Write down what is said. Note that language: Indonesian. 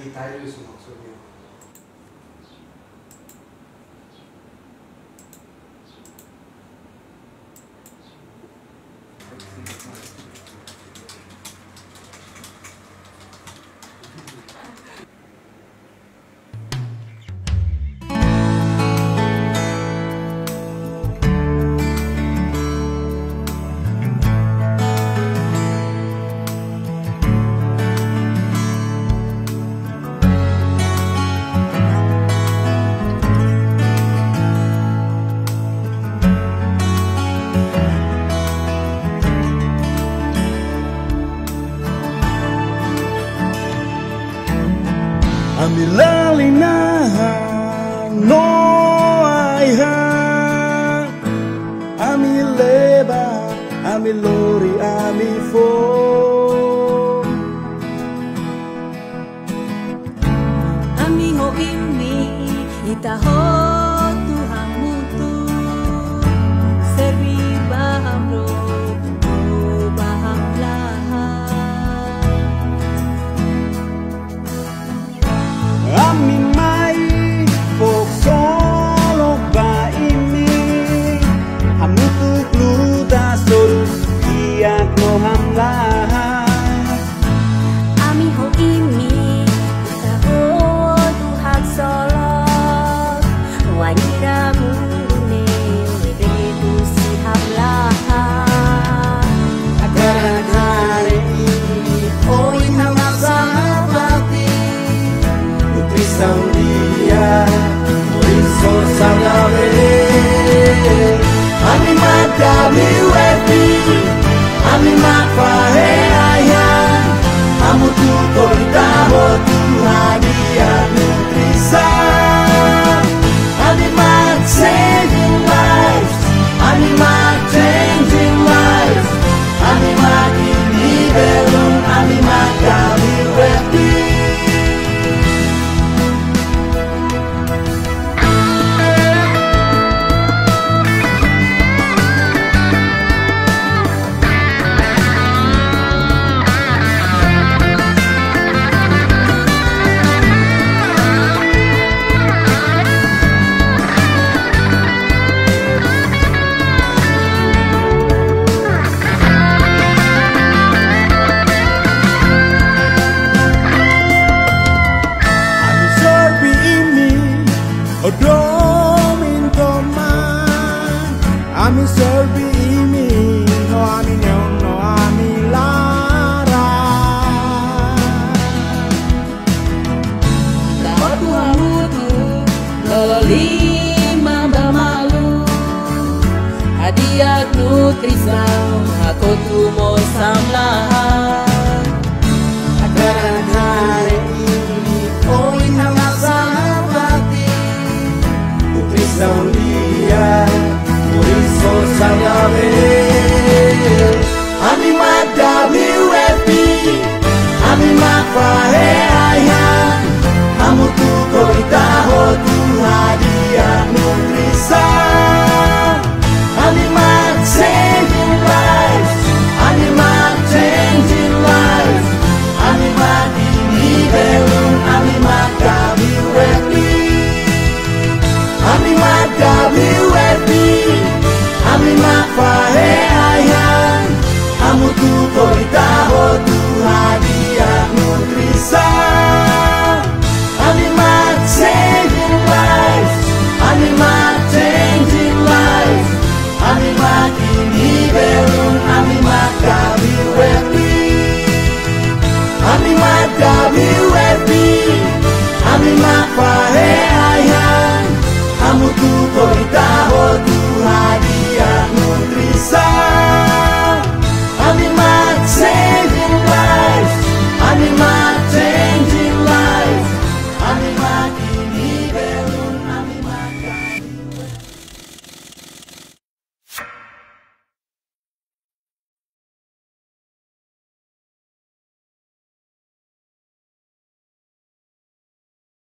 kita itu maksudnya. Ami lalina no aiha, ami leba, ami lori, ami fo. Ami ho imi ita ho Tuhan mutu serbi baham ro baham laha. Ami mai fok solo ba imi, hamu tu gluda sorus iat no hamlaha. Ami ho imi ita ho Tuhan solo wanita mune begitu si hamlaha. Agar hari ini oi hamasa pati Tutrisan dia Moriso salave Ami madami wepi Ami mafahe ayan Amu tu koritaho tu hadia nutrisan Ami mat saving lives Ami mat changing lives Ami mat ini belum Ami madami wepi Ami serbi imi, no ami neon, no ami lara. Kau Tuhan mutu lolima bamalu hadiah nutrisan aku tu mo samlahan.